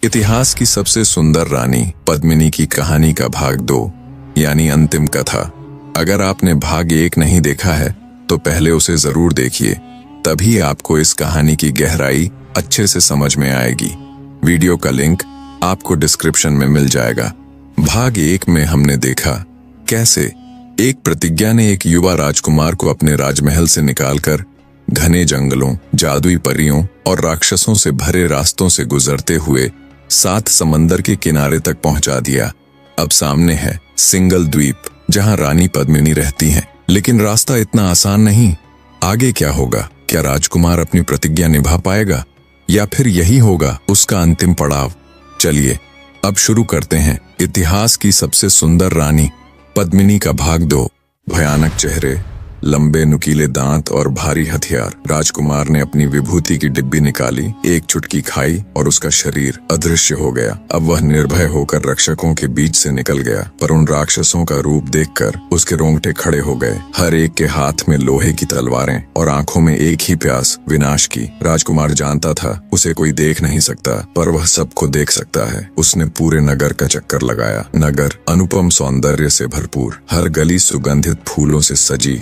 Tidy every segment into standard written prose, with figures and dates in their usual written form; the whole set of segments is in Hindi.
इतिहास की सबसे सुंदर रानी पद्मिनी की कहानी का भाग 2 यानी अंतिम कथा। अगर आपने भाग 1 नहीं देखा है तो पहले उसे जरूर देखिए, तभी आपको इस कहानी की गहराई अच्छे से समझ में आएगी। वीडियो का लिंक आपको डिस्क्रिप्शन में मिल जाएगा। भाग 1 में हमने देखा कैसे एक प्रतिज्ञा ने एक युवा राजकुमार को अपने राजमहल से निकालकर घने जंगलों, जादुई परियों और राक्षसों से भरे रास्तों से गुजरते हुए 7 समंदर के किनारे तक पहुंचा दिया। अब सामने है सिंगल द्वीप जहां रानी पद्मिनी रहती हैं। लेकिन रास्ता इतना आसान नहीं। आगे क्या होगा? क्या राजकुमार अपनी प्रतिज्ञा निभा पाएगा या फिर यही होगा उसका अंतिम पड़ाव? चलिए अब शुरू करते हैं इतिहास की सबसे सुंदर रानी पद्मिनी का भाग 2। भयानक चेहरे, लंबे नुकीले दांत और भारी हथियार। राजकुमार ने अपनी विभूति की डिब्बी निकाली, एक चुटकी खाई और उसका शरीर अदृश्य हो गया। अब वह निर्भय होकर रक्षकों के बीच से निकल गया, पर उन राक्षसों का रूप देखकर उसके रोंगटे खड़े हो गए। हर एक के हाथ में लोहे की तलवारें और आंखों में एक ही प्यास, विनाश की। राजकुमार जानता था उसे कोई देख नहीं सकता, पर वह सबको देख सकता है। उसने पूरे नगर का चक्कर लगाया। नगर अनुपम सौंदर्य से भरपूर, हर गली सुगंधित फूलों से सजी,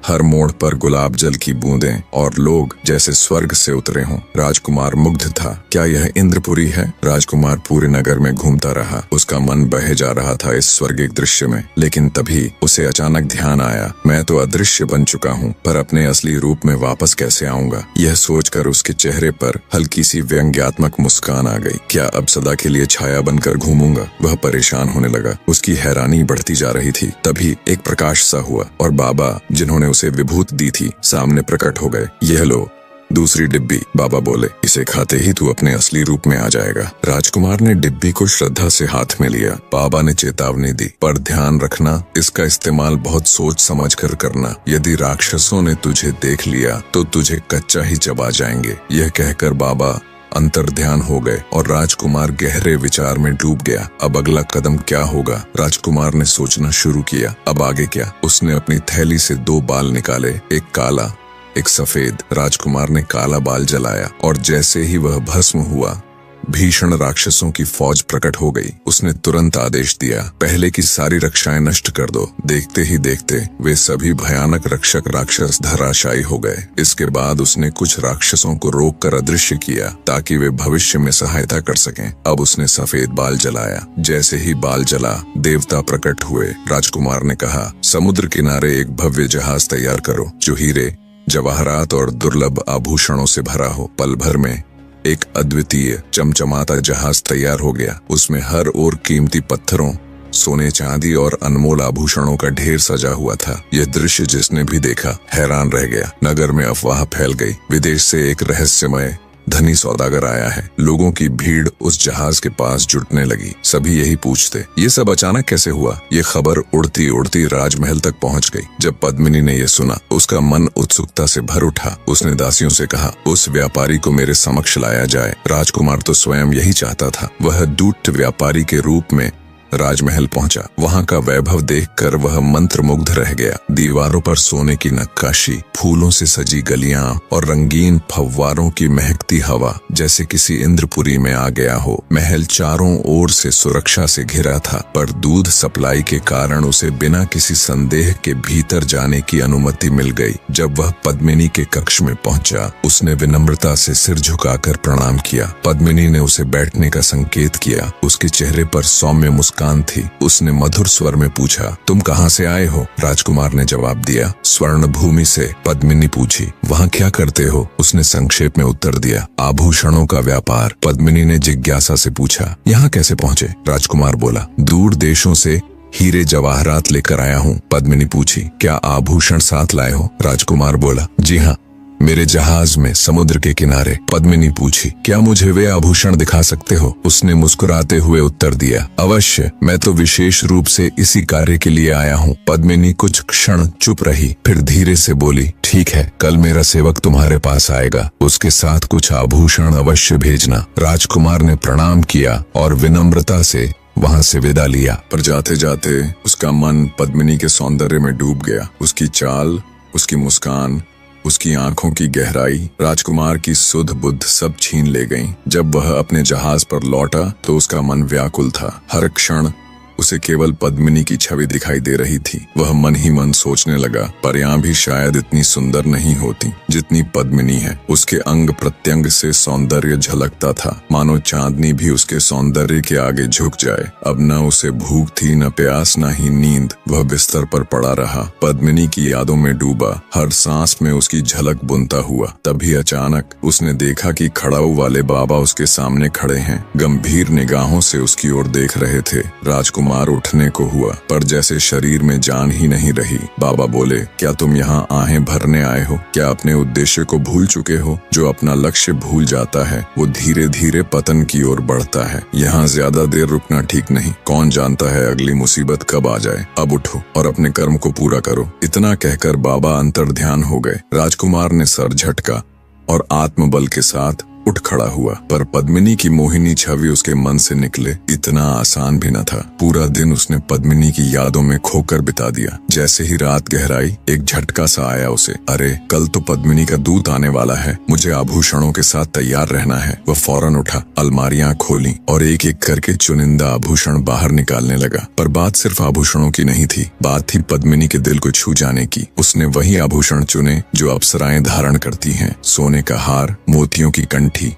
हर मोड़ पर गुलाब जल की बूंदें और लोग जैसे स्वर्ग से उतरे हों। राजकुमार मुग्ध था। क्या यह इंद्रपुरी है? राजकुमार पूरे नगर में घूमता रहा। उसका मन बहे जा रहा था इस स्वर्गिक दृश्य में। लेकिन तभी उसे अचानक ध्यान आया, मैं तो अदृश्य बन चुका हूँ, पर अपने असली रूप में वापस कैसे आऊंगा? यह सोचकर उसके चेहरे पर हल्की सी व्यंग्यात्मक मुस्कान आ गई। क्या अब सदा के लिए छाया बनकर घूमूंगा? वह परेशान होने लगा। उसकी हैरानी बढ़ती जा रही थी। तभी एक प्रकाश सा हुआ और बाबा, जिन्होंने उसे विभूति दी थी, सामने प्रकट हो गए। यह लो दूसरी डिब्बी, बाबा बोले। इसे खाते ही तू अपने असली रूप में आ जाएगा। राजकुमार ने डिब्बी को श्रद्धा से हाथ में लिया। बाबा ने चेतावनी दी, पर ध्यान रखना, इसका इस्तेमाल बहुत सोच समझ कर करना। यदि राक्षसों ने तुझे देख लिया तो तुझे कच्चा ही चबा जाएंगे। यह कहकर बाबा अंतर्ध्यान हो गए और राजकुमार गहरे विचार में डूब गया। अब अगला कदम क्या होगा? राजकुमार ने सोचना शुरू किया। अब आगे क्या? उसने अपनी थैली से 2 बाल निकाले, एक काला एक सफेद। राजकुमार ने काला बाल जलाया और जैसे ही वह भस्म हुआ, भीषण राक्षसों की फौज प्रकट हो गई। उसने तुरंत आदेश दिया, पहले की सारी रक्षाएं नष्ट कर दो। देखते ही देखते वे सभी भयानक रक्षक राक्षस धराशायी हो गए। इसके बाद उसने कुछ राक्षसों को रोककर अदृश्य किया ताकि वे भविष्य में सहायता कर सकें। अब उसने सफेद बाल जलाया। जैसे ही बाल जला, देवता प्रकट हुए। राजकुमार ने कहा, समुद्र किनारे एक भव्य जहाज तैयार करो जो हीरे, जवाहरात और दुर्लभ आभूषणों से भरा हो। पल भर में एक अद्वितीय चमचमाता जहाज तैयार हो गया। उसमें हर ओर कीमती पत्थरों, सोने चांदी और अनमोल आभूषणों का ढेर सजा हुआ था। यह दृश्य जिसने भी देखा हैरान रह गया। नगर में अफवाह फैल गई, विदेश से एक रहस्यमय धनी सौदागर आया है। लोगों की भीड़ उस जहाज के पास जुटने लगी। सभी यही पूछते, ये सब अचानक कैसे हुआ? ये खबर उड़ती उड़ती राजमहल तक पहुंच गई। जब पद्मिनी ने यह सुना, उसका मन उत्सुकता से भर उठा। उसने दासियों से कहा, उस व्यापारी को मेरे समक्ष लाया जाए। राजकुमार तो स्वयं यही चाहता था। वह दूत व्यापारी के रूप में राजमहल पहुंचा। वहां का वैभव देखकर वह मंत्रमुग्ध रह गया। दीवारों पर सोने की नक्काशी, फूलों से सजी गलियां और रंगीन फव्वारों की महकती हवा, जैसे किसी इंद्रपुरी में आ गया हो। महल चारों ओर से सुरक्षा से घिरा था, पर दूध सप्लाई के कारण उसे बिना किसी संदेह के भीतर जाने की अनुमति मिल गई। जब वह पद्मिनी के कक्ष में पहुंचा, उसने विनम्रता से सिर झुकाकर प्रणाम किया। पद्मिनी ने उसे बैठने का संकेत किया। उसके चेहरे पर सौम्य मुस्कान थी। उसने मधुर स्वर में पूछा, तुम कहाँ से आए हो? राजकुमार ने जवाब दिया, स्वर्ण भूमि से। पद्मिनी पूछी, वहाँ क्या करते हो? उसने संक्षेप में उत्तर दिया, आभूषणों का व्यापार। पद्मिनी ने जिज्ञासा से पूछा, यहाँ कैसे पहुँचे? राजकुमार बोला, दूर देशों से हीरे जवाहरात लेकर आया हूँ। पद्मिनी पूछी, क्या आभूषण साथ लाए हो? राजकुमार बोला, जी हाँ, मेरे जहाज में समुद्र के किनारे। पद्मिनी पूछी, क्या मुझे वे आभूषण दिखा सकते हो? उसने मुस्कुराते हुए उत्तर दिया, अवश्य, मैं तो विशेष रूप से इसी कार्य के लिए आया हूँ। पद्मिनी कुछ क्षण चुप रही, फिर धीरे से बोली, ठीक है, कल मेरा सेवक तुम्हारे पास आएगा। उसके साथ कुछ आभूषण अवश्य भेजना। राजकुमार ने प्रणाम किया और विनम्रता से वहां से विदा लिया। पर जाते जाते उसका मन पद्मिनी के सौंदर्य में डूब गया। उसकी चाल, उसकी मुस्कान उसकी आंखों की गहराई, राजकुमार की सुध बुद्ध सब छीन ले गईं। जब वह अपने जहाज पर लौटा तो उसका मन व्याकुल था। हर क्षण उसे केवल पद्मिनी की छवि दिखाई दे रही थी। वह मन ही मन सोचने लगा, परियां भी शायद इतनी सुंदर नहीं होती जितनी पद्मिनी है। उसके अंग प्रत्यंग से सौंदर्य झलकता था, मानो चांदनी भी उसके सौंदर्य के आगे झुक जाए। अब न उसे भूख थी, न प्यास, न ही नींद। वह बिस्तर पर पड़ा रहा, पद्मिनी की यादों में डूबा, हर सांस में उसकी झलक बुनता हुआ। तभी अचानक उसने देखा कि खड़ाऊ वाले बाबा उसके सामने खड़े हैं, गंभीर निगाहों से उसकी ओर देख रहे थे। राजकुमार उठने को हुआ, पर जैसे शरीर में जान ही नहीं रही। बाबा बोले, क्या तुम यहाँ आहें भरने आए हो? क्या अपने उद्देश्य को भूल चुके हो? जो अपना लक्ष्य भूल जाता है वो धीरे धीरे पतन की ओर बढ़ता है। यहाँ ज्यादा देर रुकना ठीक नहीं। कौन जानता है अगली मुसीबत कब आ जाए। अब उठो और अपने कर्म को पूरा करो। इतना कहकर बाबा अंतर्ध्यान हो गए। राजकुमार ने सर झटका और आत्मबल के साथ उठ खड़ा हुआ, पर पद्मिनी की मोहिनी छवि उसके मन से निकले इतना आसान भी न था। पूरा दिन उसने पद्मिनी की यादों में खोकर बिता दिया। जैसे ही रात गहराई, एक झटका सा आया उसे। अरे, कल तो पद्मिनी का दूत आने वाला है, मुझे आभूषणों के साथ तैयार रहना है। वह फौरन उठा, अलमारियां खोली और एक एक करके चुनिंदा आभूषण बाहर निकालने लगा। पर बात सिर्फ आभूषणों की नहीं थी, बात थी पद्मिनी के दिल को छू जाने की। उसने वही आभूषण चुने जो अप्सराएं धारण करती हैं। सोने का हार, मोतियों की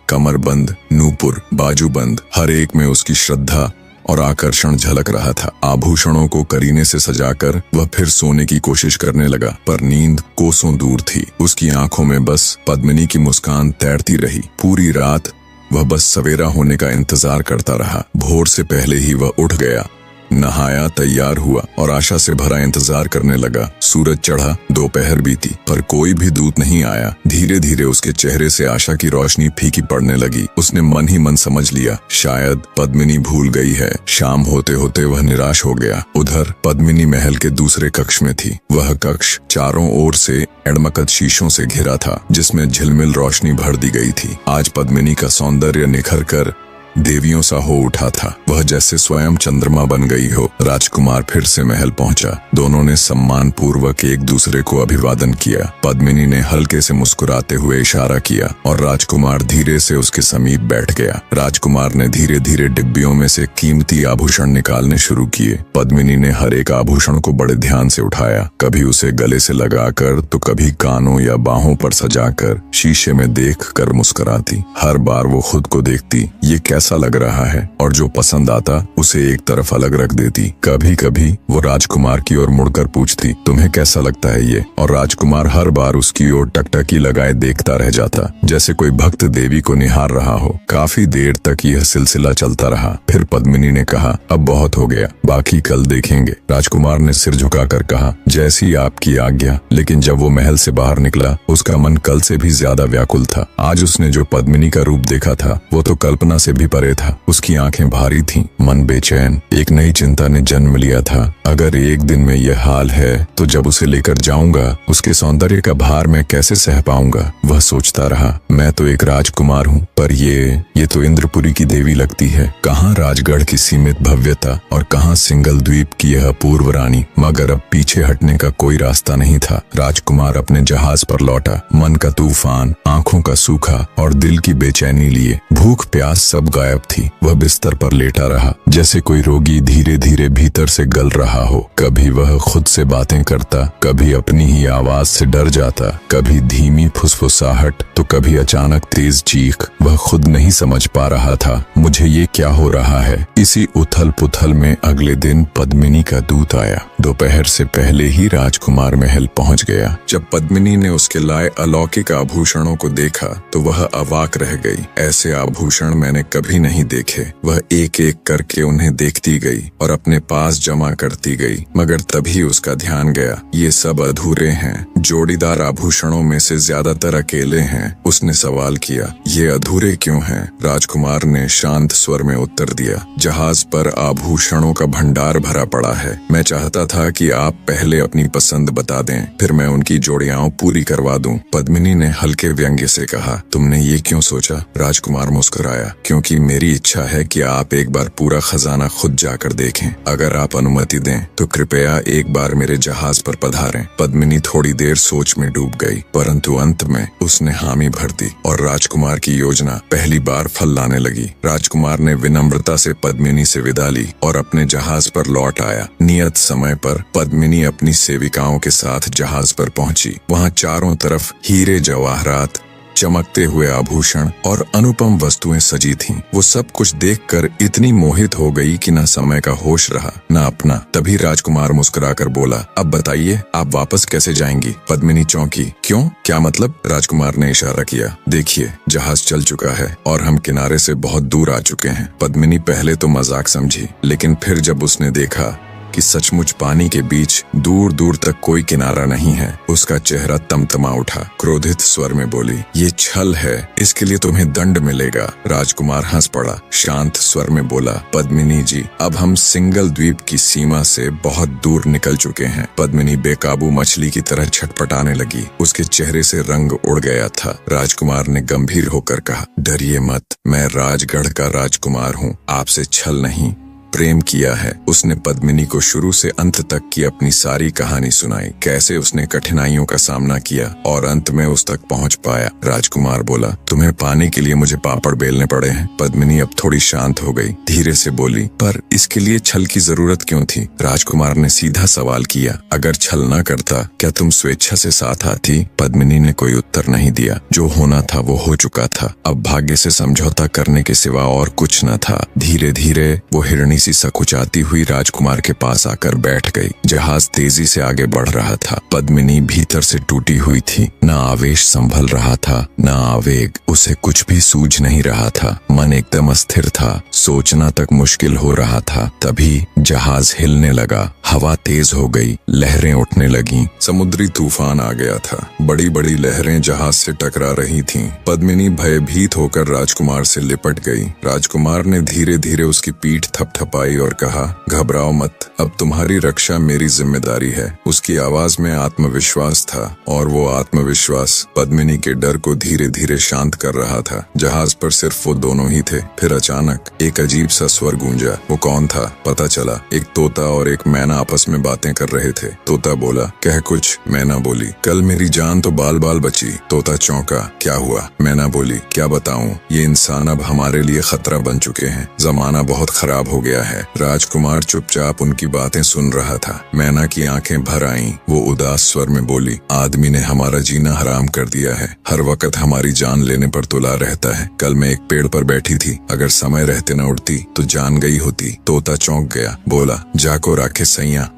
कमरबंद, नूपुर, बाजूबंद, हर एक में उसकी श्रद्धा और आकर्षण झलक रहा था। आभूषणों को करीने से सजाकर वह फिर सोने की कोशिश करने लगा, पर नींद कोसों दूर थी। उसकी आंखों में बस पद्मिनी की मुस्कान तैरती रही। पूरी रात वह बस सवेरा होने का इंतजार करता रहा। भोर से पहले ही वह उठ गया, नहाया, तैयार हुआ और आशा से भरा इंतजार करने लगा। सूरज चढ़ा, दोपहर बीती, पर कोई भी दूत नहीं आया। धीरे धीरे उसके चेहरे से आशा की रोशनी फीकी पड़ने लगी। उसने मन ही मन समझ लिया, शायद पद्मिनी भूल गई है। शाम होते होते वह निराश हो गया। उधर पद्मिनी महल के दूसरे कक्ष में थी। वह कक्ष चारों ओर से एड़मकद शीशों से घिरा था, जिसमें झिलमिल रोशनी भर दी गई थी। आज पद्मिनी का सौंदर्य निखर कर देवियों सा हो उठा था। वह जैसे स्वयं चंद्रमा बन गई हो। राजकुमार फिर से महल पहुंचा। दोनों ने सम्मान पूर्वक एक दूसरे को अभिवादन किया। पद्मिनी ने हल्के से मुस्कुराते हुए इशारा किया और राजकुमार धीरे से उसके समीप बैठ गया। राजकुमार ने धीरे धीरे डिब्बियों में से कीमती आभूषण निकालने शुरू किए। पद्मिनी ने हर एक आभूषण को बड़े ध्यान से उठाया, कभी उसे गले से लगाकर तो कभी कानों या बाहों पर सजाकर शीशे में देख कर मुस्कुराती। हर बार वो खुद को देखती, ये कैसा लग रहा है, और जो पसंद आता उसे एक तरफ अलग रख देती। कभी कभी वो राजकुमार की ओर मुड़कर पूछती, तुम्हें कैसा लगता है ये? और राजकुमार हर बार उसकी ओर टकटकी लगाए देखता रह जाता, जैसे कोई भक्त देवी को निहार रहा हो। काफी देर तक यह सिलसिला चलता रहा। फिर पद्मिनी ने कहा, अब बहुत हो गया, बाकी कल देखेंगे। राजकुमार ने सिर झुकाकर कहा, जैसी आपकी आज्ञा। लेकिन जब वो महल से बाहर निकला, उसका मन कल से भी ज्यादा व्याकुल था। आज उसने जो पद्मिनी का रूप देखा था वो तो कल्पना से भी परे था। उसकी आंखें भारी थीं, मन बेचैन। एक नई चिंता ने जन्म लिया था। अगर एक दिन में यह हाल है तो जब उसे लेकर जाऊंगा उसके सौंदर्य का भार मैं कैसे सह पाऊंगा? वह सोचता रहा, मैं तो एक राजकुमार हूँ, पर ये तो इंद्रपुरी की देवी लगती है। कहाँ राजगढ़ की सीमित भव्यता और कहाँ सिंगल द्वीप की यह अपूर्व रानी। मगर अब पीछे हटने का कोई रास्ता नहीं था। राजकुमार अपने जहाज पर लौटा, मन का तूफान, आंखों का सूखा और दिल की बेचैनी लिए। भूख प्यास सब गायब थी। वह बिस्तर पर लेटा रहा, जैसे कोई रोगी धीरे धीरे भीतर से गल रहा हो। कभी वह खुद से बातें करता, कभी अपनी ही आवाज से डर जाता, कभी धीमी फुसफुसाहट तो कभी अचानक तेज चीख। वह खुद नहीं समझ पा रहा था, मुझे ये क्या हो रहा है। इसी उथल पुथल में अगले दिन पद्मिनी का दूत आया। दोपहर से पहले ही राजकुमार महल पहुंच गया। जब पद्मिनी ने उसके लाए अलौकिक आभूषणों को देखा तो वह अवाक रह गई। ऐसे आभूषण मैंने कभी नहीं देखे। वह एक एक करके उन्हें देखती गई और अपने पास जमा करती गई, मगर तभी उसका ध्यान गया, ये सब अधूरे हैं। जोड़ीदार आभूषणों में से ज्यादातर अकेले हैं। उसने सवाल किया, ये अधूरे क्यों हैं? राजकुमार ने शांत स्वर में उत्तर दिया, जहाज पर आभूषणों का भंडार भरा पड़ा है। मैं चाहता था कि आप पहले अपनी पसंद बता दें, फिर मैं उनकी जोड़ियां पूरी करवा दूं। पद्मिनी ने हल्के व्यंग्य से कहा, तुमने ये क्यों सोचा? राजकुमार मुस्कुराया, क्योंकि क्योंकि मेरी इच्छा है कि आप एक बार पूरा खजाना खुद जाकर देखें। अगर आप अनुमति दें तो कृपया एक बार मेरे जहाज पर पधारें। पद्मिनी थोड़ी देर सोच में डूब गई, परंतु अंत में उसने हामी भर दी और राजकुमार की योजना पहली बार फल लाने लगी। राजकुमार ने विनम्रता से पद्मिनी से विदा ली और अपने जहाज पर लौट आया। नियत समय पर पद्मिनी अपनी सेविकाओं के साथ जहाज पर पहुंची। वहां चारों तरफ हीरे जवाहरात, चमकते हुए आभूषण और अनुपम वस्तुएं सजी थीं। वो सब कुछ देखकर इतनी मोहित हो गई कि न समय का होश रहा न अपना। तभी राजकुमार मुस्कुराकर बोला, अब बताइए आप वापस कैसे जाएंगी? पद्मिनी चौंकी। क्यों, क्या मतलब? राजकुमार ने इशारा किया। देखिए, जहाज चल चुका है और हम किनारे से बहुत दूर आ चुके हैं। पद्मिनी पहले तो मजाक समझी, लेकिन फिर जब उसने देखा कि सचमुच पानी के बीच दूर दूर तक कोई किनारा नहीं है, उसका चेहरा तमतमा उठा। क्रोधित स्वर में बोली, ये छल है, इसके लिए तुम्हें दंड मिलेगा। राजकुमार हंस पड़ा, शांत स्वर में बोला, पद्मिनी जी, अब हम सिंगल द्वीप की सीमा से बहुत दूर निकल चुके हैं। पद्मिनी बेकाबू मछली की तरह छटपटाने लगी। उसके चेहरे से रंग उड़ गया था। राजकुमार ने गंभीर होकर कहा, डरिए मत, मैं राजगढ़ का राजकुमार हूँ, आपसे छल नहीं प्रेम किया है। उसने पद्मिनी को शुरू से अंत तक की अपनी सारी कहानी सुनाई, कैसे उसने कठिनाइयों का सामना किया और अंत में उस तक पहुंच पाया। राजकुमार बोला, तुम्हें पाने के लिए मुझे पापड़ बेलने पड़े हैं। पद्मिनी अब थोड़ी शांत हो गई, धीरे से बोली, पर इसके लिए छल की जरूरत क्यों थी? राजकुमार ने सीधा सवाल किया, अगर छल न करता क्या तुम स्वेच्छा से साथ आती? पद्मिनी ने कोई उत्तर नहीं दिया। जो होना था वो हो चुका था। अब भाग्य से समझौता करने के सिवा और कुछ न था। धीरे धीरे वो हिरणी सी सकुचाती हुई राजकुमार के पास आकर बैठ गई। जहाज तेजी से आगे बढ़ रहा था। पद्मिनी भीतर से टूटी हुई थी। न आवेश संभल रहा था, न आवेग। उसे कुछ भी सूझ नहीं रहा था। मन एकदम अस्थिर था, सोचना तक मुश्किल हो रहा था। तभी जहाज हिलने लगा, हवा तेज हो गई, लहरें उठने लगीं। समुद्री तूफान आ गया था। बड़ी बड़ी लहरें जहाज से टकरा रही थीं। पद्मिनी भयभीत होकर राजकुमार से लिपट गई। राजकुमार ने धीरे धीरे उसकी पीठ थपथपाई और कहा, घबराओ मत, अब तुम्हारी रक्षा मेरी जिम्मेदारी है। उसकी आवाज में आत्मविश्वास था और वो आत्मविश्वास पद्मिनी के डर को धीरे धीरे शांत कर रहा था। जहाज पर सिर्फ वो दोनों ही थे। फिर अचानक एक अजीब सा स्वर गूंजा। वो कौन था? पता चला एक तोता और एक मैना आपस में बातें कर रहे थे। तोता बोला, कह कुछ। मैना बोली, कल मेरी जान तो बाल बाल बची। तोता चौंका, क्या हुआ? मैना बोली, क्या बताऊं, ये इंसान अब हमारे लिए खतरा बन चुके हैं। जमाना बहुत खराब हो गया है। राजकुमार चुपचाप उनकी बातें सुन रहा था। मैना की आंखें भर आईं। वो उदास स्वर में बोली, आदमी ने हमारा जीना हराम कर दिया है। हर वक्त हमारी जान लेने पर तुला रहता है। कल मैं एक पेड़ पर बैठी थी, अगर समय रहते न उड़ती तो जान गई होती। तोता चौंक गया, बोला, जाको राखे सैया,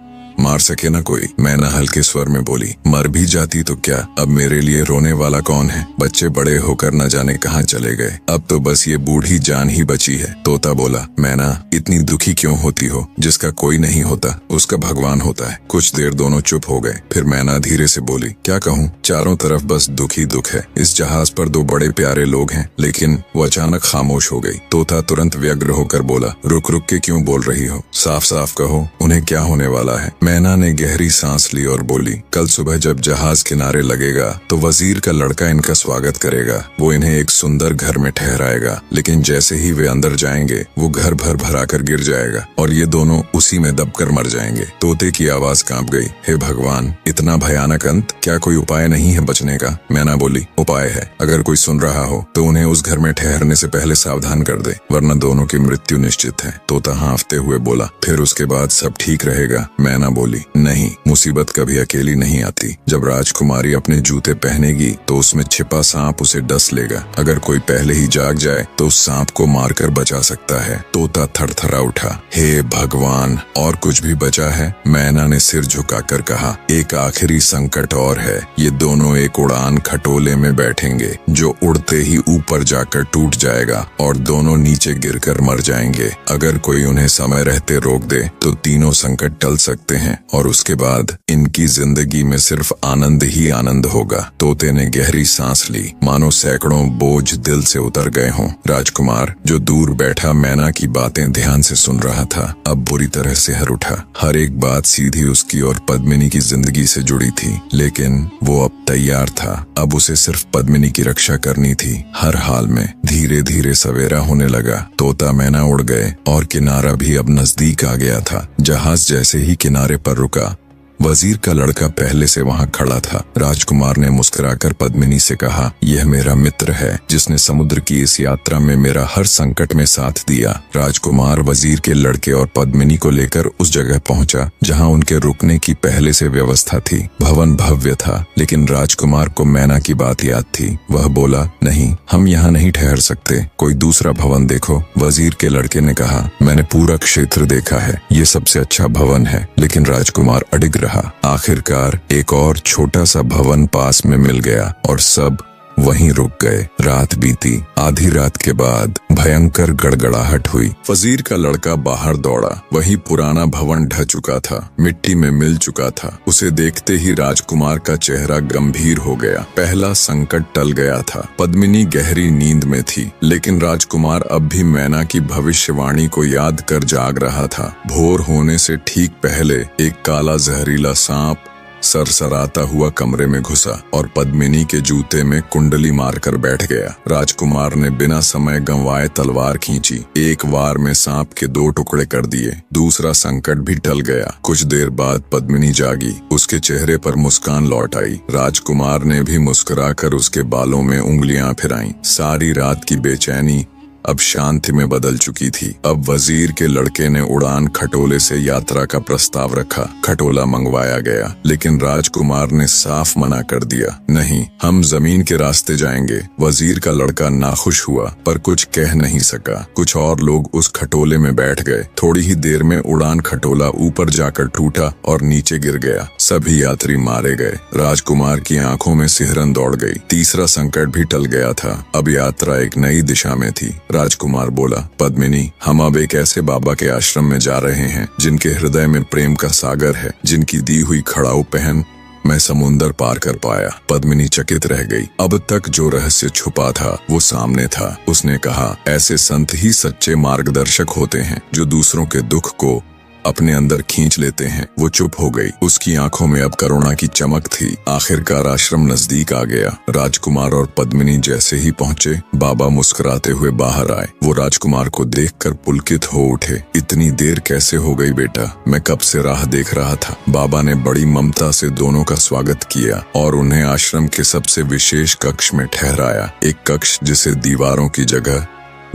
मार सके न कोई। मैना हल्के स्वर में बोली, मर भी जाती तो क्या, अब मेरे लिए रोने वाला कौन है? बच्चे बड़े होकर न जाने कहाँ चले गए, अब तो बस ये बूढ़ी जान ही बची है। तोता बोला, मैना इतनी दुखी क्यों होती हो? जिसका कोई नहीं होता उसका भगवान होता है। कुछ देर दोनों चुप हो गए। फिर मैना धीरे से बोली, क्या कहूँ, चारों तरफ बस दुख ही दुख है। इस जहाज पर दो बड़े प्यारे लोग हैं। लेकिन वो अचानक खामोश हो गई। तोता तुरंत व्यग्र होकर बोला, रुक रुक के क्यों बोल रही हो? साफ साफ कहो, उन्हें क्या होने वाला है? मैना ने गहरी सांस ली और बोली, कल सुबह जब जहाज किनारे लगेगा तो वजीर का लड़का इनका स्वागत करेगा। वो इन्हें एक सुंदर घर में ठहराएगा, लेकिन जैसे ही वे अंदर जाएंगे वो घर भर भरा कर गिर जाएगा और ये दोनों उसी में दबकर मर जाएंगे। तोते की आवाज कांप गई, हे भगवान, इतना भयानक अंत, क्या कोई उपाय नहीं है बचने का? मैना बोली, उपाय है। अगर कोई सुन रहा हो तो उन्हें उस घर में ठहरने से पहले सावधान कर दे, वरना दोनों की मृत्यु निश्चित है। तोता हाँफते हुए बोला, फिर उसके बाद सब ठीक रहेगा? मैना बोली, नहीं, मुसीबत कभी अकेली नहीं आती। जब राजकुमारी अपने जूते पहनेगी तो उसमें छिपा सांप उसे डस लेगा। अगर कोई पहले ही जाग जाए तो उस सांप को मारकर बचा सकता है। तोता थरथरा उठा, हे भगवान, और कुछ भी बचा है? मैना ने सिर झुकाकर कहा, एक आखिरी संकट और है। ये दोनों एक उड़ान खटोले में बैठेंगे जो उड़ते ही ऊपर जाकर टूट जाएगा और दोनों नीचे गिरकर मर जाएंगे। अगर कोई उन्हें समय रहते रोक दे तो तीनों संकट टल सकते हैं हैं और उसके बाद इनकी जिंदगी में सिर्फ आनंद ही आनंद होगा। तोते ने गहरी सांस ली, मानो सैकड़ों बोझ दिल से उतर गए हों। राजकुमार जो दूर बैठा मैना की बातें ध्यान से सुन रहा था, अब बुरी तरह से हर उठा। हर एक बात सीधी उसकी और पद्मिनी की जिंदगी से जुड़ी थी, लेकिन वो अब तैयार था। अब उसे सिर्फ पद्मिनी की रक्षा करनी थी, हर हाल में। धीरे धीरे सवेरा होने लगा, तोता मैना उड़ गए और किनारा भी अब नजदीक आ गया था। जहाज जैसे ही किनारे पर रुका, वजीर का लड़का पहले से वहां खड़ा था। राजकुमार ने मुस्कुराकर पद्मिनी से कहा, यह मेरा मित्र है जिसने समुद्र की इस यात्रा में मेरा हर संकट में साथ दिया। राजकुमार वजीर के लड़के और पद्मिनी को लेकर उस जगह पहुंचा जहां उनके रुकने की पहले से व्यवस्था थी। भवन भव्य था, लेकिन राजकुमार को मैना की बात याद थी। वह बोला, नहीं, हम यहाँ नहीं ठहर सकते, कोई दूसरा भवन देखो। वजीर के लड़के ने कहा, मैंने पूरा क्षेत्र देखा है, ये सबसे अच्छा भवन है। लेकिन राजकुमार अडिग रहा। आखिरकार एक और छोटा सा भवन पास में मिल गया और सब वहीं रुक गए। रात बीती। आधी रात के बाद भयंकर गड़गड़ाहट हुई। वजीर का लड़का बाहर दौड़ा। वही पुराना भवन ढह चुका था, मिट्टी में मिल चुका था। उसे देखते ही राजकुमार का चेहरा गंभीर हो गया। पहला संकट टल गया था। पद्मिनी गहरी नींद में थी, लेकिन राजकुमार अब भी मैना की भविष्यवाणी को याद कर जाग रहा था। भोर होने से ठीक पहले एक काला जहरीला सांप सरसराता हुआ कमरे में घुसा और पद्मिनी के जूते में कुंडली मारकर बैठ गया। राजकुमार ने बिना समय गंवाए तलवार खींची। एक वार में सांप के 2 टुकड़े कर दिए। दूसरा संकट भी टल गया। कुछ देर बाद पद्मिनी जागी। उसके चेहरे पर मुस्कान लौट आई। राजकुमार ने भी मुस्कुराकर उसके बालों में उंगलियां फिराईं। सारी रात की बेचैनी अब शांति में बदल चुकी थी। अब वजीर के लड़के ने उड़ान खटोले से यात्रा का प्रस्ताव रखा। खटोला मंगवाया गया, लेकिन राजकुमार ने साफ मना कर दिया, नहीं, हम जमीन के रास्ते जाएंगे। वजीर का लड़का नाखुश हुआ, पर कुछ कह नहीं सका। कुछ और लोग उस खटोले में बैठ गए। थोड़ी ही देर में उड़ान खटोला ऊपर जाकर टूटा और नीचे गिर गया। सभी यात्री मारे गए। राजकुमार की आंखों में सिहरन दौड़ गई। तीसरा संकट भी टल गया था। अब यात्रा एक नई दिशा में थी। राजकुमार बोला, पद्मिनी, हम अब एक ऐसे बाबा के आश्रम में जा रहे हैं जिनके हृदय में प्रेम का सागर है, जिनकी दी हुई खड़ाऊ पहन मैं समुंदर पार कर पाया। पद्मिनी चकित रह गई। अब तक जो रहस्य छुपा था वो सामने था। उसने कहा, ऐसे संत ही सच्चे मार्गदर्शक होते हैं जो दूसरों के दुख को अपने अंदर खींच लेते हैं। वो चुप हो गई। उसकी आंखों में अब करुणा की चमक थी। आखिरकार आश्रम नजदीक आ गया। राजकुमार और पद्मिनी जैसे ही पहुंचे, बाबा मुस्कुराते हुए बाहर आए। वो राजकुमार को देखकर पुलकित हो उठे। इतनी देर कैसे हो गई बेटा? मैं कब से राह देख रहा था। बाबा ने बड़ी ममता से दोनों का स्वागत किया और उन्हें आश्रम के सबसे विशेष कक्ष में ठहराया। एक कक्ष जिसे दीवारों की जगह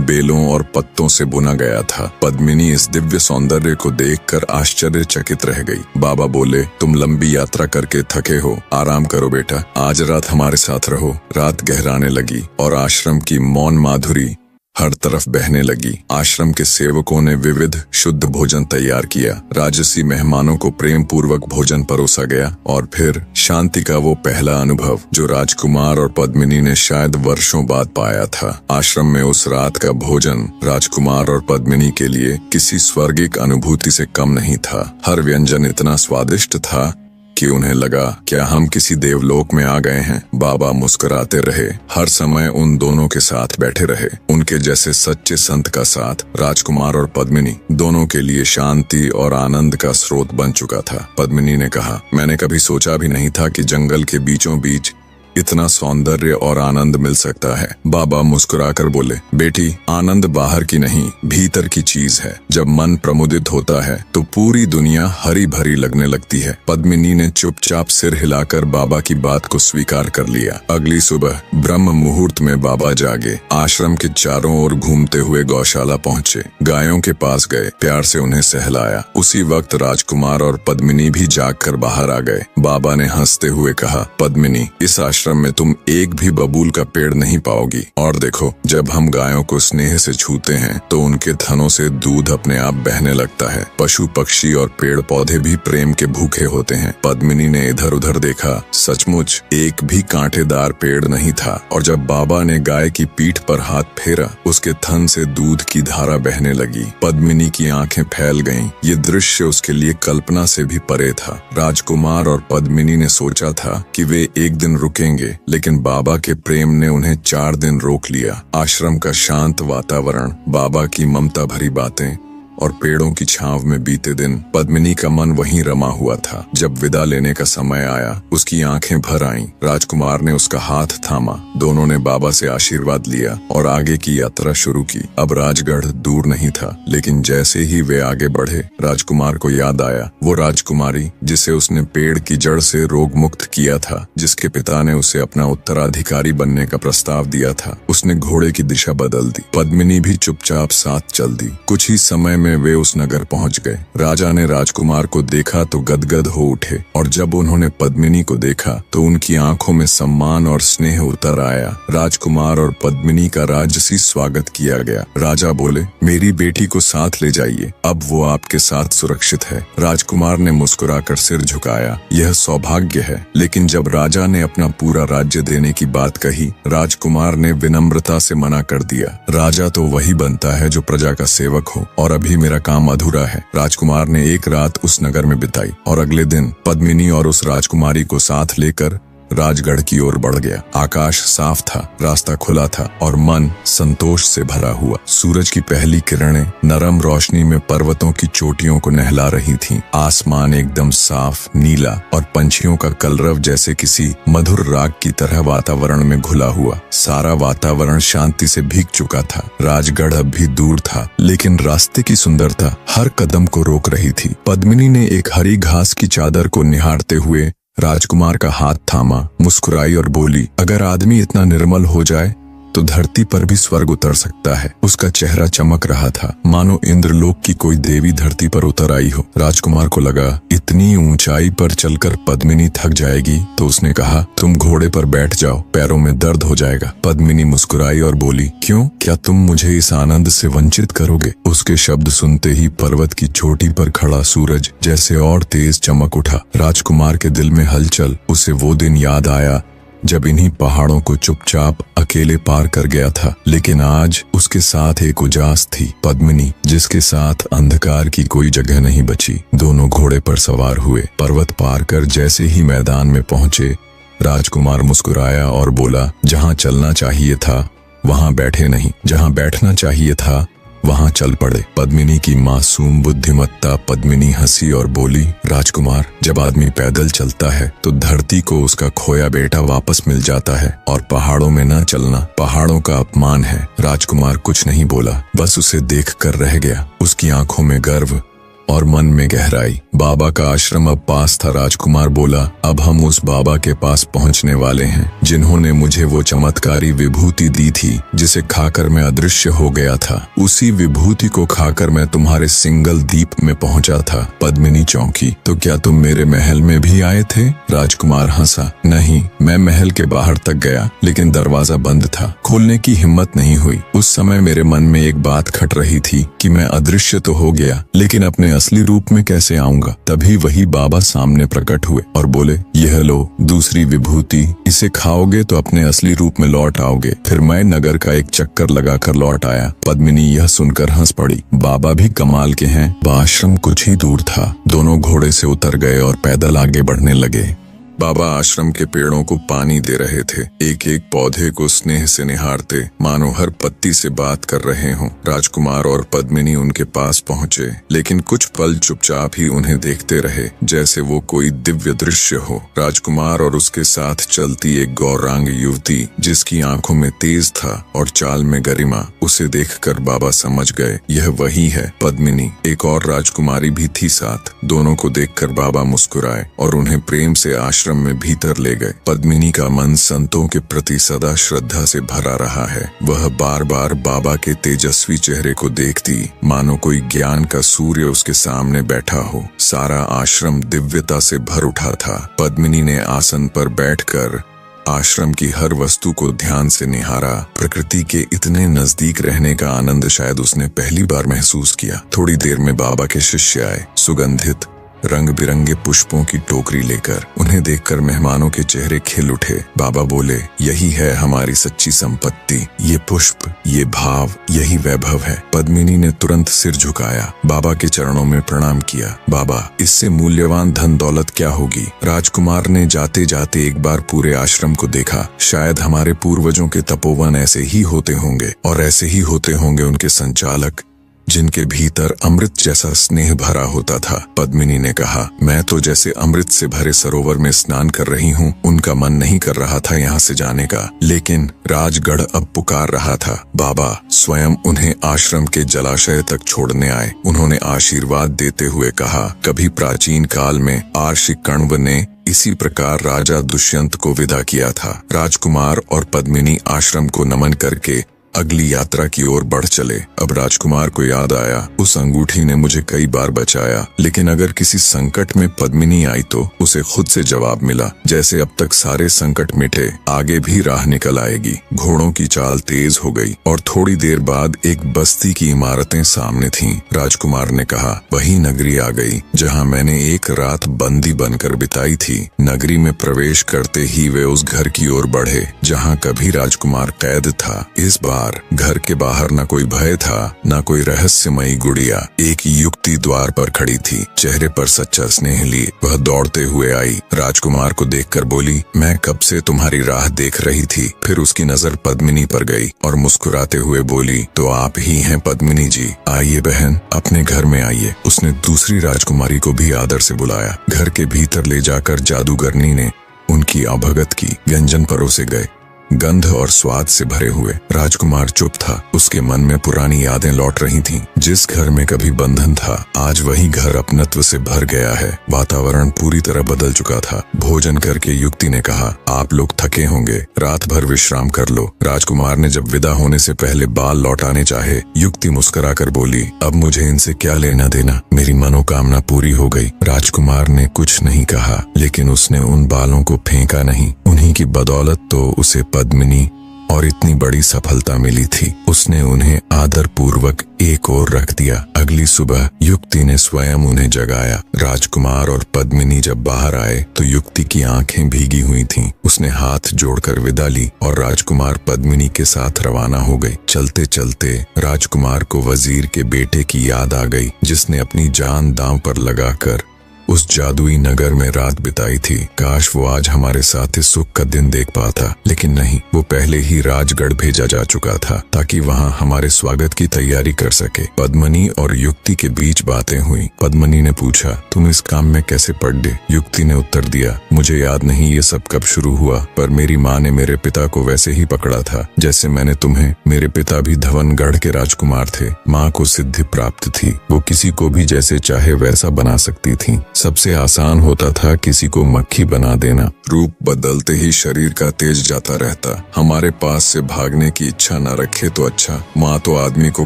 बेलों और पत्तों से बुना गया था। पद्मिनी इस दिव्य सौंदर्य को देखकर आश्चर्यचकित रह गई। बाबा बोले, तुम लंबी यात्रा करके थके हो, आराम करो बेटा, आज रात हमारे साथ रहो। रात गहराने लगी और आश्रम की मौन माधुरी हर तरफ बहने लगी। आश्रम के सेवकों ने विविध शुद्ध भोजन तैयार किया। राजसी मेहमानों को प्रेम पूर्वक भोजन परोसा गया और फिर शांति का वो पहला अनुभव जो राजकुमार और पद्मिनी ने शायद वर्षों बाद पाया था। आश्रम में उस रात का भोजन राजकुमार और पद्मिनी के लिए किसी स्वर्गिक अनुभूति से कम नहीं था। हर व्यंजन इतना स्वादिष्ट था कि उन्हें लगा, क्या हम किसी देवलोक में आ गए हैं। बाबा मुस्कुराते रहे, हर समय उन दोनों के साथ बैठे रहे। उनके जैसे सच्चे संत का साथ राजकुमार और पद्मिनी दोनों के लिए शांति और आनंद का स्रोत बन चुका था। पद्मिनी ने कहा, मैंने कभी सोचा भी नहीं था कि जंगल के बीचों बीच इतना सौंदर्य और आनंद मिल सकता है। बाबा मुस्कुराकर बोले, बेटी, आनंद बाहर की नहीं, भीतर की चीज है। जब मन प्रमुदित होता है तो पूरी दुनिया हरी भरी लगने लगती है। पद्मिनी ने चुपचाप सिर हिलाकर बाबा की बात को स्वीकार कर लिया। अगली सुबह ब्रह्म मुहूर्त में बाबा जागे। आश्रम के चारों ओर घूमते हुए गौशाला पहुंचे। गायों के पास गए, प्यार से उन्हें सहलाया। उसी वक्त राजकुमार और पद्मिनी भी जाग कर बाहर आ गए। बाबा ने हंसते हुए कहा, पद्मिनी, इस आश्रम में तुम एक भी बबूल का पेड़ नहीं पाओगी। और देखो, जब हम गायों को स्नेह से छूते हैं तो उनके थनों से दूध अपने आप बहने लगता है। पशु पक्षी और पेड़ पौधे भी प्रेम के भूखे होते हैं। पद्मिनी ने इधर उधर देखा, सचमुच एक भी कांटेदार पेड़ नहीं था। और जब बाबा ने गाय की पीठ पर हाथ फेरा, उसके थन से दूध की धारा बहने लगी। पद्मिनी की आंखें फैल गईं। ये दृश्य उसके लिए कल्पना से भी परे था। राजकुमार और पद्मिनी ने सोचा था कि वे एक दिन रुकेंगे, लेकिन बाबा के प्रेम ने उन्हें 4 दिन रोक लिया। आश्रम का शांत वातावरण, बाबा की ममता भरी बातें और पेड़ों की छांव में बीते दिन, पद्मिनी का मन वहीं रमा हुआ था। जब विदा लेने का समय आया, उसकी आंखें भर आईं। राजकुमार ने उसका हाथ थामा, दोनों ने बाबा से आशीर्वाद लिया और आगे की यात्रा शुरू की। अब राजगढ़ दूर नहीं था, लेकिन जैसे ही वे आगे बढ़े, राजकुमार को याद आया वो राजकुमारी जिसे उसने पेड़ की जड़ से रोग मुक्त किया था, जिसके पिता ने उसे अपना उत्तराधिकारी बनने का प्रस्ताव दिया था। उसने घोड़े की दिशा बदल दी। पद्मिनी भी चुपचाप साथ चल दी। कुछ ही समय में वे उस नगर पहुंच गए। राजा ने राजकुमार को देखा तो गदगद हो उठे, और जब उन्होंने पद्मिनी को देखा तो उनकी आंखों में सम्मान और स्नेह उतर आया। राजकुमार और पद्मिनी का राजसी स्वागत किया गया। राजा बोले, मेरी बेटी को साथ ले जाइए, अब वो आपके साथ सुरक्षित है। राजकुमार ने मुस्कुराकर सिर झुकाया, यह सौभाग्य है। लेकिन जब राजा ने अपना पूरा राज्य देने की बात कही, राजकुमार ने विनम्रता से मना कर दिया। राजा तो वही बनता है जो प्रजा का सेवक हो, और अभी मेरा काम अधूरा है। राजकुमार ने एक रात उस नगर में बिताई और अगले दिन पद्मिनी और उस राजकुमारी को साथ लेकर राजगढ़ की ओर बढ़ गया। आकाश साफ था, रास्ता खुला था और मन संतोष से भरा हुआ। सूरज की पहली किरणें नरम रोशनी में पर्वतों की चोटियों को नहला रही थीं। आसमान एकदम साफ नीला और पंछियों का कलरव जैसे किसी मधुर राग की तरह वातावरण में घुला हुआ। सारा वातावरण शांति से भीग चुका था। राजगढ़ अब भी दूर था, लेकिन रास्ते की सुंदरता हर कदम को रोक रही थी। पद्मिनी ने एक हरी घास की चादर को निहारते हुए राजकुमार का हाथ थामा, मुस्कुराई और बोली, अगर आदमी इतना निर्मल हो जाए तो धरती पर भी स्वर्ग उतर सकता है। उसका चेहरा चमक रहा था, मानो इंद्रलोक की कोई देवी धरती पर उतर आई हो। राजकुमार को लगा इतनी ऊंचाई पर चलकर पद्मिनी थक जाएगी, तो उसने कहा, तुम घोड़े पर बैठ जाओ, पैरों में दर्द हो जाएगा। पद्मिनी मुस्कुराई और बोली, क्यों, क्या तुम मुझे इस आनंद से वंचित करोगे? उसके शब्द सुनते ही पर्वत की चोटी पर खड़ा सूरज जैसे और तेज चमक उठा। राजकुमार के दिल में हलचल। उसे वो दिन याद आया जब इन्हीं पहाड़ों को चुपचाप अकेले पार कर गया था। लेकिन आज उसके साथ एक उजास थी, पद्मिनी, जिसके साथ अंधकार की कोई जगह नहीं बची। दोनों घोड़े पर सवार हुए। पर्वत पार कर जैसे ही मैदान में पहुंचे, राजकुमार मुस्कुराया और बोला, जहां चलना चाहिए था वहां बैठे नहीं, जहां बैठना चाहिए था वहां चल पड़े। पद्मिनी की मासूम बुद्धिमत्ता। पद्मिनी हंसी और बोली, राजकुमार, जब आदमी पैदल चलता है तो धरती को उसका खोया बेटा वापस मिल जाता है, और पहाड़ों में न चलना पहाड़ों का अपमान है। राजकुमार कुछ नहीं बोला, बस उसे देख कर रह गया। उसकी आंखों में गर्व और मन में गहराई। बाबा का आश्रम अब पास था। राजकुमार बोला, अब हम उस बाबा के पास पहुंचने वाले हैं जिन्होंने मुझे वो चमत्कारी विभूति दी थी जिसे खाकर मैं अदृश्य हो गया था। उसी विभूति को खाकर मैं तुम्हारे सिंगल द्वीप में पहुंचा था। पद्मिनी चौंकी, तो क्या तुम मेरे महल में भी आए थे? राजकुमार हंसा, नहीं, मैं महल के बाहर तक गया, लेकिन दरवाजा बंद था, खोलने की हिम्मत नहीं हुई। उस समय मेरे मन में एक बात खट रही थी कि मैं अदृश्य तो हो गया, लेकिन अपने असली रूप में कैसे आऊंगा? तभी वही बाबा सामने प्रकट हुए और बोले, यह लो दूसरी विभूति, इसे खाओगे तो अपने असली रूप में लौट आओगे। फिर मैं नगर का एक चक्कर लगाकर लौट आया। पद्मिनी यह सुनकर हंस पड़ी। बाबा भी कमाल के हैं। आश्रम कुछ ही दूर था। दोनों घोड़े से उतर गए और पैदल आगे बढ़ने लगे। बाबा आश्रम के पेड़ों को पानी दे रहे थे, एक एक पौधे को स्नेह से निहारते, मानो हर पत्ती से बात कर रहे हों। राजकुमार और पद्मिनी उनके पास पहुंचे, लेकिन कुछ पल चुपचाप ही उन्हें देखते रहे, जैसे वो कोई दिव्य दृश्य हो। राजकुमार और उसके साथ चलती एक गौरांग युवती, जिसकी आंखों में तेज था और चाल में गरिमा। उसे देखकर बाबा समझ गए, यह वही है पद्मिनी। एक और राजकुमारी भी थी साथ। दोनों को देखकर बाबा मुस्कुराए और उन्हें प्रेम से आश्रम में भीतर ले गए। पद्मिनी का मन संतों के प्रति सदा श्रद्धा से भरा रहा है। वह बार बार बाबा के तेजस्वी चेहरे को देखती, मानो कोई ज्ञान का सूर्य उसके सामने बैठा हो। सारा आश्रम दिव्यता से भर उठा था। पद्मिनी ने आसन पर बैठकर आश्रम की हर वस्तु को ध्यान से निहारा। प्रकृति के इतने नजदीक रहने का आनंद शायद उसने पहली बार महसूस किया। थोड़ी देर में बाबा के शिष्य आए, सुगंधित रंग बिरंगे पुष्पों की टोकरी लेकर। उन्हें देखकर मेहमानों के चेहरे खिल उठे। बाबा बोले, यही है हमारी सच्ची संपत्ति, ये पुष्प, ये भाव, यही वैभव है। पद्मिनी ने तुरंत सिर झुकाया, बाबा के चरणों में प्रणाम किया। बाबा, इससे मूल्यवान धन दौलत क्या होगी? राजकुमार ने जाते जाते एक बार पूरे आश्रम को देखा। शायद हमारे पूर्वजों के तपोवन ऐसे ही होते होंगे, और ऐसे ही होते होंगे उनके संचालक, जिनके भीतर अमृत जैसा स्नेह भरा होता था। पद्मिनी ने कहा, मैं तो जैसे अमृत से भरे सरोवर में स्नान कर रही हूँ। उनका मन नहीं कर रहा था यहाँ से जाने का, लेकिन राजगढ़ अब पुकार रहा था। बाबा स्वयं उन्हें आश्रम के जलाशय तक छोड़ने आए। उन्होंने आशीर्वाद देते हुए कहा, कभी प्राचीन काल में आर्षि कण्व ने इसी प्रकार राजा दुष्यंत को विदा किया था। राजकुमार और पद्मिनी आश्रम को नमन करके अगली यात्रा की ओर बढ़ चले। अब राजकुमार को याद आया, उस अंगूठी ने मुझे कई बार बचाया, लेकिन अगर किसी संकट में पद्मिनी आई तो उसे खुद से जवाब मिला, जैसे अब तक सारे संकट मिटे, आगे भी राह निकल आएगी। घोड़ों की चाल तेज हो गई और थोड़ी देर बाद एक बस्ती की इमारतें सामने थीं। राजकुमार ने कहा, वही नगरी आ गई जहाँ मैंने एक रात बंदी बनकर बिताई थी। नगरी में प्रवेश करते ही वे उस घर की ओर बढ़े जहाँ कभी राजकुमार कैद था। इस बार घर के बाहर न कोई भय था, न कोई रहस्यमयी गुड़िया। एक युक्ति द्वार पर खड़ी थी, चेहरे पर सच्चा स्नेह लिए वह दौड़ते हुए आई। राजकुमार को देखकर बोली, मैं कब से तुम्हारी राह देख रही थी। फिर उसकी नजर पद्मिनी पर गई और मुस्कुराते हुए बोली, तो आप ही हैं पद्मिनी जी, आइए बहन, अपने घर में आइए। उसने दूसरी राजकुमारी को भी आदर से बुलाया। घर के भीतर ले जाकर जादूगरनी ने उनकी अभगत की। व्यंजन परोसे गए, गंध और स्वाद से भरे हुए। राजकुमार चुप था, उसके मन में पुरानी यादें लौट रही थीं। जिस घर में कभी बंधन था, आज वही घर अपनत्व से भर गया है। वातावरण पूरी तरह बदल चुका था। भोजन करके युक्ति ने कहा, आप लोग थके होंगे, रात भर विश्राम कर लो। राजकुमार ने जब विदा होने से पहले बाल लौटाने चाहे, युक्ति मुस्कुराकर बोली, अब मुझे इनसे क्या लेना देना, मेरी मनोकामना पूरी हो गई। राजकुमार ने कुछ नहीं कहा, लेकिन उसने उन बालों को फेंका नहीं। उन्हीं की बदौलत तो उसे पद्मिनी और इतनी बड़ी सफलता मिली थी। उसने उन्हें आदर पूर्वक एक ओर रख दिया। अगली सुबह युक्ति ने स्वयं उन्हें जगाया। राजकुमार और पद्मिनी जब बाहर आए तो युक्ति की आंखें भीगी हुई थीं। उसने हाथ जोड़कर विदा ली और राजकुमार पद्मिनी के साथ रवाना हो गई। चलते चलते राजकुमार को वजीर के बेटे की याद आ गई, जिसने अपनी जान दांव पर लगाकर उस जादुई नगर में रात बिताई थी। काश वो आज हमारे साथ इस सुख का दिन देख पाता, लेकिन नहीं, वो पहले ही राजगढ़ भेजा जा चुका था ताकि वहाँ हमारे स्वागत की तैयारी कर सके। पद्मिनी और युक्ति के बीच बातें हुई। पद्मिनी ने पूछा, तुम इस काम में कैसे पड़ गए? युक्ति ने उत्तर दिया, मुझे याद नहीं ये सब कब शुरू हुआ, पर मेरी माँ ने मेरे पिता को वैसे ही पकड़ा था जैसे मैंने तुम्हें। मेरे पिता भी धवनगढ़ के राजकुमार थे। माँ को सिद्धि प्राप्त थी, वो किसी को भी जैसे चाहे वैसा बना सकती थी। सबसे आसान होता था किसी को मक्खी बना देना। रूप बदलते ही शरीर का तेज जाता रहता। हमारे पास से भागने की इच्छा न रखे तो अच्छा। माँ तो आदमी को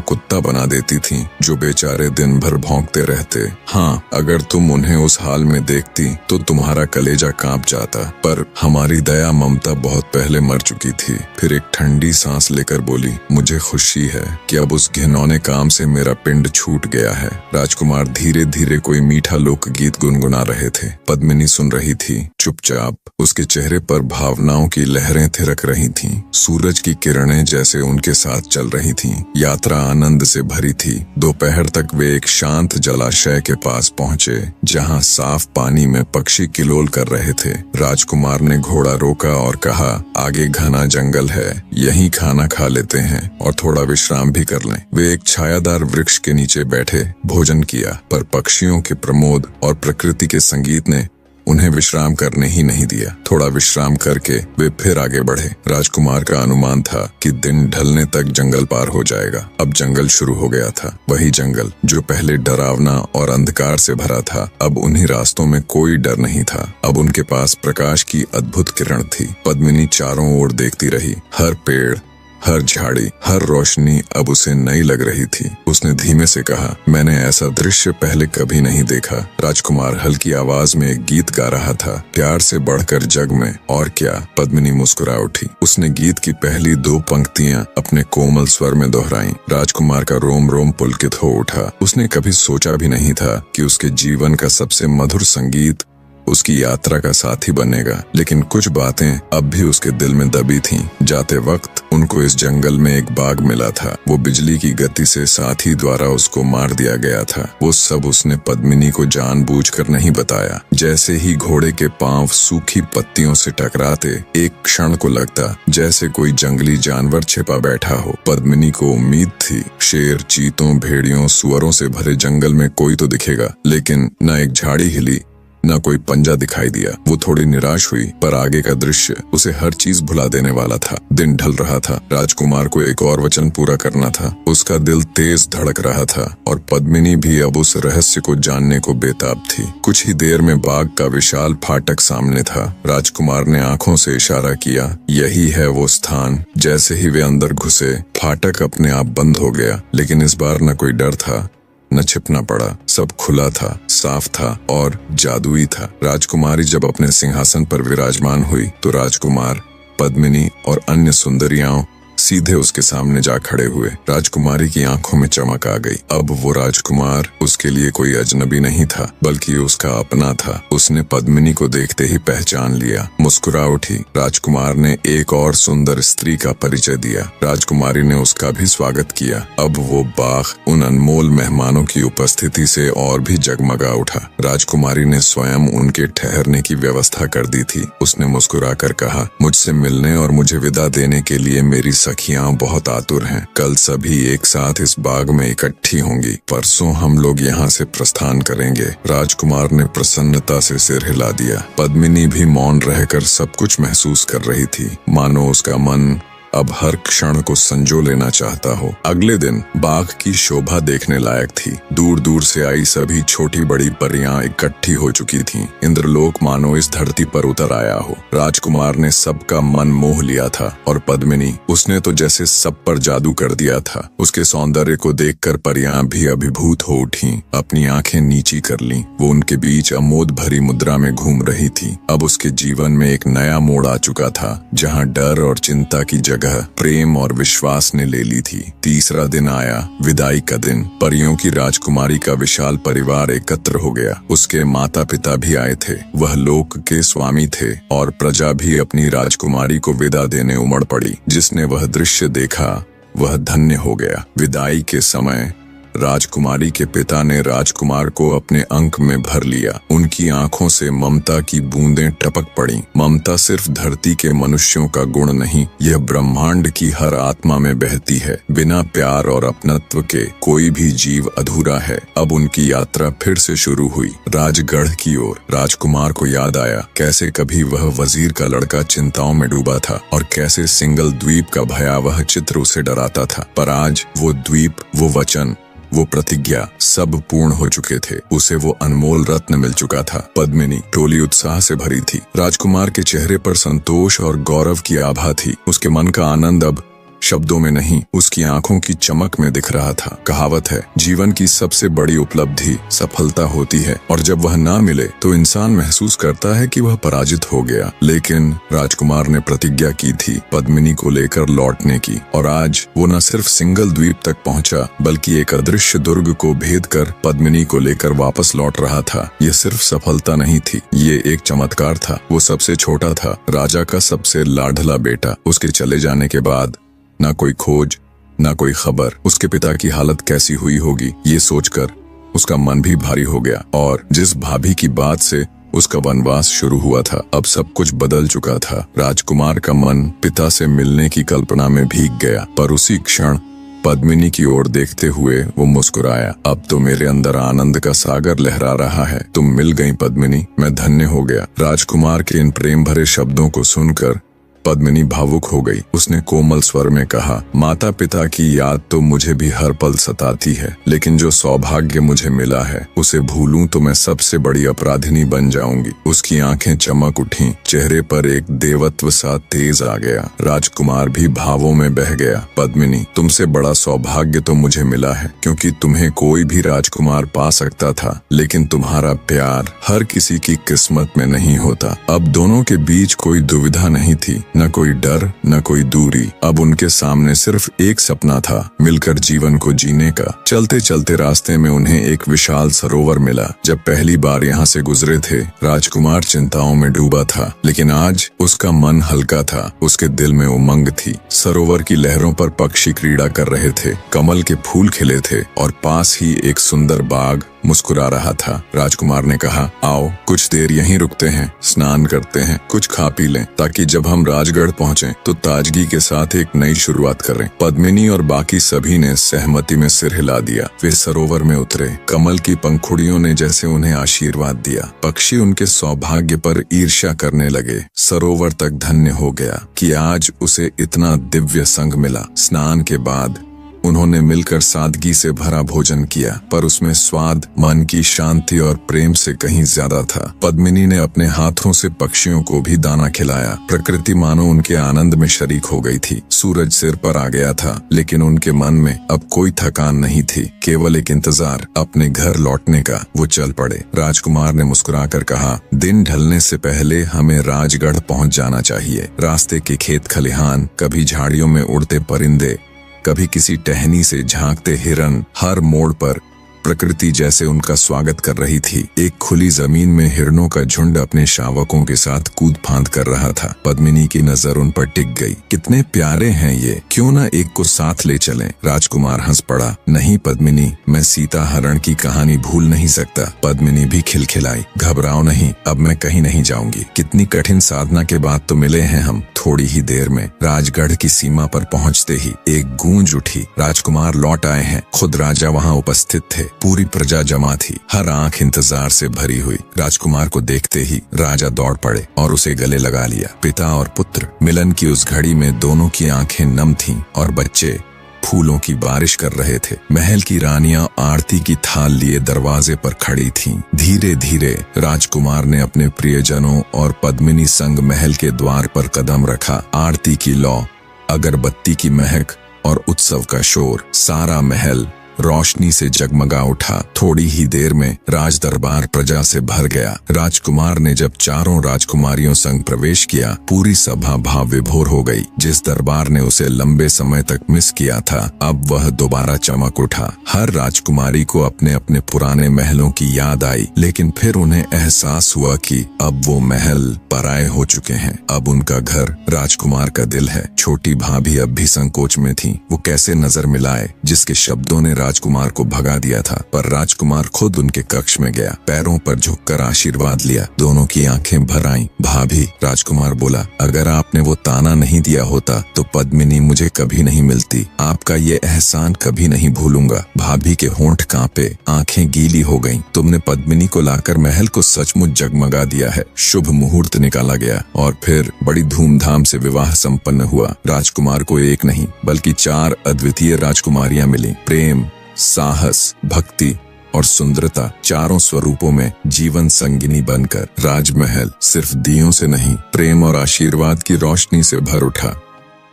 कुत्ता बना देती थी, जो बेचारे दिन भर भौंकते रहते। हाँ, अगर तुम उन्हें उस हाल में देखती तो तुम्हारा कलेजा कांप जाता। पर हमारी दया ममता बहुत पहले मर चुकी थी। फिर एक ठंडी सांस लेकर बोली, मुझे खुशी है कि अब उस घिनौने काम से मेरा पिंड छूट गया है। राजकुमार धीरे धीरे कोई मीठा लोकगीत गुनगुना रहे थे। पद्मिनी सुन रही थी चुपचाप। उसके चेहरे पर भावनाओं की लहरें थिरक रही थीं। सूरज की किरणें जैसे उनके साथ चल रही थीं। यात्रा आनंद से भरी थी। दोपहर तक वे एक शांत जलाशय के पास पहुंचे, जहां साफ पानी में पक्षी किलोल कर रहे थे। राजकुमार ने घोड़ा रोका और कहा, आगे घना जंगल है, यहीं खाना खा लेते हैं और थोड़ा विश्राम भी कर लें। वे एक छायादार वृक्ष के नीचे बैठे भोजन किया, पर पक्षियों के प्रमोद और प्रकृति के संगीत ने उन्हें विश्राम करने ही नहीं दिया। थोड़ा विश्राम करके वे फिर आगे बढ़े। राजकुमार का अनुमान था कि दिन ढलने तक जंगल पार हो जाएगा। अब जंगल शुरू हो गया था। वही जंगल जो पहले डरावना और अंधकार से भरा था। अब उन्हीं रास्तों में कोई डर नहीं था। अब उनके पास प्रकाश की अद्भुत किरण थी। पद्मिनी चारों ओर देखती रही। हर पेड़, हर झाड़ी, हर रोशनी अब उसे नई लग रही थी। उसने धीमे से कहा, मैंने ऐसा दृश्य पहले कभी नहीं देखा। राजकुमार हल्की आवाज में एक गीत गा रहा था, प्यार से बढ़कर जग में और क्या। पद्मिनी मुस्कुरा उठी। उसने गीत की पहली 2 पंक्तियां अपने कोमल स्वर में दोहराई। राजकुमार का रोम रोम पुलकित हो उठा। उसने कभी सोचा भी नहीं था कि उसके जीवन का सबसे मधुर संगीत उसकी यात्रा का साथी बनेगा, लेकिन कुछ बातें अब भी उसके दिल में दबी थीं। जाते वक्त उनको इस जंगल में एक बाघ मिला था। वो बिजली की गति से साथी द्वारा उसको मार दिया गया था। वो सब उसने पद्मिनी को जानबूझकर नहीं बताया। जैसे ही घोड़े के पांव सूखी पत्तियों से टकराते, एक क्षण को लगता जैसे कोई जंगली जानवर छिपा बैठा हो। पद्मिनी को उम्मीद थी शेर, चीतों, भेड़ियों, सुअरों से भरे जंगल में कोई तो दिखेगा, लेकिन न एक झाड़ी हिली, न कोई पंजा दिखाई दिया। वो थोड़ी निराश हुई, पर आगे का दृश्य उसे हर चीज भुला देने वाला था। दिन ढल रहा था। राजकुमार को एक और वचन पूरा करना था। उसका दिल तेज धड़क रहा था और पद्मिनी भी अब उस रहस्य को जानने को बेताब थी। कुछ ही देर में बाग का विशाल फाटक सामने था। राजकुमार ने आंखों से इशारा किया, यही है वो स्थान। जैसे ही वे अंदर घुसे, फाटक अपने आप बंद हो गया, लेकिन इस बार न कोई डर था, न छिपना पड़ा। सब खुला था, साफ था और जादुई था। राजकुमारी जब अपने सिंहासन पर विराजमान हुई तो राजकुमार, पद्मिनी और अन्य सुंदरियाओं सीधे उसके सामने जा खड़े हुए। राजकुमारी की आंखों में चमक आ गई। अब वो राजकुमार उसके लिए कोई अजनबी नहीं था, बल्कि उसका अपना था। उसने पद्मिनी को देखते ही पहचान लिया, मुस्कुरा उठी। राजकुमार ने एक और सुंदर स्त्री का परिचय दिया। राजकुमारी ने उसका भी स्वागत किया। अब वो बाग उन अनमोल मेहमानों की उपस्थिति से और भी जगमगा उठा। राजकुमारी ने स्वयं उनके ठहरने की व्यवस्था कर दी थी। उसने मुस्कुरा कर कहा, मुझसे मिलने और मुझे विदा देने के लिए मेरी सखियां बहुत आतुर हैं। कल सभी एक साथ इस बाग में इकट्ठी होंगी। परसों हम लोग यहाँ से प्रस्थान करेंगे। राजकुमार ने प्रसन्नता से सिर हिला दिया। पद्मिनी भी मौन रहकर सब कुछ महसूस कर रही थी, मानो उसका मन अब हर क्षण को संजो लेना चाहता हो। अगले दिन बाग की शोभा देखने लायक थी। दूर दूर से आई सभी छोटी बड़ी परियां इकट्ठी हो चुकी थीं। इंद्रलोक मानो इस धरती पर उतर आया हो। राजकुमार ने सबका मन मोह लिया था और पद्मिनी, उसने तो जैसे सब पर जादू कर दिया था। उसके सौंदर्य को देखकर परियां भी अभिभूत हो उठी, अपनी आंखें नीची कर लीं। वो उनके बीच अमोद भरी मुद्रा में घूम रही थी। अब उसके जीवन में एक नया मोड़ आ चुका था, जहाँ डर और चिंता की जगह प्रेम और विश्वास ने ले ली थी। तीसरा दिन आया, विदाई का दिन। परियों की राजकुमारी का विशाल परिवार एकत्र हो गया। उसके माता पिता भी आए थे। वह लोक के स्वामी थे और प्रजा भी अपनी राजकुमारी को विदा देने उमड़ पड़ी। जिसने वह दृश्य देखा वह धन्य हो गया। विदाई के समय राजकुमारी के पिता ने राजकुमार को अपने अंक में भर लिया। उनकी आंखों से ममता की बूंदें टपक पड़ी। ममता सिर्फ धरती के मनुष्यों का गुण नहीं, यह ब्रह्मांड की हर आत्मा में बहती है। बिना प्यार और अपनत्व के कोई भी जीव अधूरा है। अब उनकी यात्रा फिर से शुरू हुई, राजगढ़ की ओर। राजकुमार को याद आया कैसे कभी वह वजीर का लड़का चिंताओं में डूबा था और कैसे सिंगल द्वीप का भयावह चित्र उसे डराता था। पर आज वो द्वीप, वो वचन, वो प्रतिज्ञा सब पूर्ण हो चुके थे। उसे वो अनमोल रत्न मिल चुका था। पद्मिनी टोली उत्साह से भरी थी। राजकुमार के चेहरे पर संतोष और गौरव की आभा थी। उसके मन का आनंद अब शब्दों में नहीं, उसकी आंखों की चमक में दिख रहा था। कहावत है, जीवन की सबसे बड़ी उपलब्धि सफलता होती है और जब वह ना मिले तो इंसान महसूस करता है कि वह पराजित हो गया। लेकिन राजकुमार ने प्रतिज्ञा की थी पद्मिनी को लेकर लौटने की, और आज वो न सिर्फ सिंगल द्वीप तक पहुंचा, बल्कि एक अदृश्य दुर्ग को भेद कर पद्मिनी को लेकर वापस लौट रहा था। यह सिर्फ सफलता नहीं थी, ये एक चमत्कार था। वो सबसे छोटा था, राजा का सबसे लाडला बेटा। उसके चले जाने के बाद ना कोई खोज, ना कोई खबर। उसके पिता की हालत कैसी हुई होगी, ये सोचकर उसका मन भी भारी हो गया। और जिस भाभी की बात से उसका वनवास शुरू हुआ था, अब सब कुछ बदल चुका था। राजकुमार का मन पिता से मिलने की कल्पना में भीग गया, पर उसी क्षण पद्मिनी की ओर देखते हुए वो मुस्कुराया। अब तो मेरे अंदर आनंद का सागर लहरा रहा है। तुम मिल गई पद्मिनी, मैं धन्य हो गया। राजकुमार के इन प्रेम भरे शब्दों को सुनकर पद्मिनी भावुक हो गई। उसने कोमल स्वर में कहा, माता पिता की याद तो मुझे भी हर पल सताती है, लेकिन जो सौभाग्य मुझे मिला है उसे भूलूं तो मैं सबसे बड़ी अपराधिनी बन जाऊंगी। उसकी आंखें चमक उठी, चेहरे पर एक देवत्व सा तेज आ गया। राजकुमार भी भावों में बह गया। पद्मिनी, तुमसे बड़ा सौभाग्य तो मुझे मिला है, क्योंकि तुम्हें कोई भी राजकुमार पा सकता था, लेकिन तुम्हारा प्यार हर किसी की किस्मत में नहीं होता। अब दोनों के बीच कोई दुविधा नहीं थी, न कोई डर न कोई दूरी। अब उनके सामने सिर्फ एक सपना था, मिलकर जीवन को जीने का। चलते चलते रास्ते में उन्हें एक विशाल सरोवर मिला। जब पहली बार यहाँ से गुजरे थे, राजकुमार चिंताओं में डूबा था, लेकिन आज उसका मन हल्का था। उसके दिल में उमंग थी। सरोवर की लहरों पर पक्षी क्रीड़ा कर रहे थे, कमल के फूल खिले थे और पास ही एक सुंदर बाग मुस्कुरा रहा था। राजकुमार ने कहा, आओ कुछ देर यहीं रुकते हैं, स्नान करते हैं, कुछ खा पी लें, ताकि जब हम राजगढ़ पहुँचें तो ताजगी के साथ एक नई शुरुआत करें। पद्मिनी और बाकी सभी ने सहमति में सिर हिला दिया। वे सरोवर में उतरे। कमल की पंखुड़ियों ने जैसे उन्हें आशीर्वाद दिया। पक्षी उनके सौभाग्य पर ईर्ष्या करने लगे। सरोवर तक धन्य हो गया कि आज उसे इतना दिव्य संग मिला। स्नान के बाद उन्होंने मिलकर सादगी से भरा भोजन किया, पर उसमें स्वाद मन की शांति और प्रेम से कहीं ज्यादा था। पद्मिनी ने अपने हाथों से पक्षियों को भी दाना खिलाया। प्रकृति मानो उनके आनंद में शरीक हो गई थी। सूरज सिर पर आ गया था, लेकिन उनके मन में अब कोई थकान नहीं थी, केवल एक इंतजार अपने घर लौटने का। वो चल पड़े। राजकुमार ने मुस्कुराकर कहा, दिन ढलने से पहले हमें राजगढ़ पहुँच जाना चाहिए। रास्ते के खेत खलिहान, कभी झाड़ियों में उड़ते परिंदे, कभी किसी टहनी से झांकते हिरन, हर मोड़ पर प्रकृति जैसे उनका स्वागत कर रही थी। एक खुली जमीन में हिरणों का झुंड अपने शावकों के साथ कूद फांद कर रहा था। पद्मिनी की नजर उन पर टिक गई। कितने प्यारे हैं ये, क्यों ना एक को साथ ले चलें? राजकुमार हंस पड़ा। नहीं पद्मिनी, मैं सीता हरण की कहानी भूल नहीं सकता। पद्मिनी भी खिलखिलाई। घबराओ नहीं, अब मैं कहीं नहीं जाऊंगी। कितनी कठिन साधना के बाद तो मिले हैं हम। थोड़ी ही देर में राजगढ़ की सीमा पर पहुंचते ही एक गूंज उठी, राजकुमार लौट आए हैं। खुद राजा वहां उपस्थित थे। पूरी प्रजा जमा थी, हर आंख इंतजार से भरी हुई। राजकुमार को देखते ही राजा दौड़ पड़े और उसे गले लगा लिया। पिता और पुत्र मिलन की उस घड़ी में दोनों की आंखें नम थीं और बच्चे फूलों की बारिश कर रहे थे। महल की रानियां आरती की थाल लिए दरवाजे पर खड़ी थीं। धीरे धीरे राजकुमार ने अपने प्रियजनों और पद्मिनी संग महल के द्वार पर कदम रखा। आरती की लौ, अगरबत्ती की महक और उत्सव का शोर, सारा महल रोशनी से जगमगा उठा। थोड़ी ही देर में राज दरबार प्रजा से भर गया। राजकुमार ने जब चारों राजकुमारियों संग प्रवेश किया, पूरी सभा भाव विभोर हो गई। जिस दरबार ने उसे लंबे समय तक मिस किया था, अब वह दोबारा चमक उठा। हर राजकुमारी को अपने अपने पुराने महलों की याद आई, लेकिन फिर उन्हें एहसास हुआ कि अब वो महल पराए हो चुके हैं। अब उनका घर राजकुमार का दिल है। छोटी भाभी अब भी संकोच में थी। वो कैसे नजर मिलाए जिसके शब्दों ने राजकुमार को भगा दिया था। पर राजकुमार खुद उनके कक्ष में गया, पैरों पर झुककर आशीर्वाद लिया। दोनों की आंखें भर आईं। भाभी, राजकुमार बोला, अगर आपने वो ताना नहीं दिया होता तो पद्मिनी मुझे कभी नहीं मिलती। आपका ये एहसान कभी नहीं भूलूंगा। भाभी के होंठ कांपे, आंखें गीली हो गईं। तुमने पद्मिनी को लाकर महल को सचमुच जगमगा दिया है। शुभ मुहूर्त निकाला गया और फिर बड़ी धूमधाम से विवाह संपन्न हुआ। राजकुमार को एक नहीं बल्कि 4 अद्वितीय राजकुमारियां मिली। प्रेम, साहस, भक्ति और सुंदरता, चारों स्वरूपों में जीवन संगिनी बनकर राजमहल सिर्फ दियों से नहीं, प्रेम और आशीर्वाद की रोशनी से भर उठा।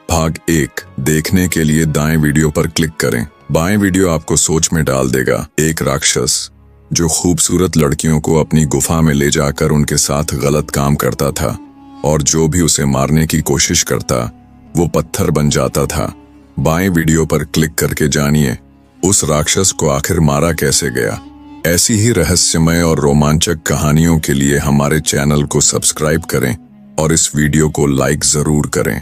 भाग 1 देखने के लिए दाएं वीडियो पर क्लिक करें। बाएं वीडियो आपको सोच में डाल देगा। एक राक्षस जो खूबसूरत लड़कियों को अपनी गुफा में ले जाकर उनके साथ गलत काम करता था और जो भी उसे मारने की कोशिश करता वो पत्थर बन जाता था। बाएं वीडियो पर क्लिक करके जानिए उस राक्षस को आखिर मारा कैसे गया। ऐसी ही रहस्यमय और रोमांचक कहानियों के लिए हमारे चैनल को सब्सक्राइब करें और इस वीडियो को लाइक जरूर करें।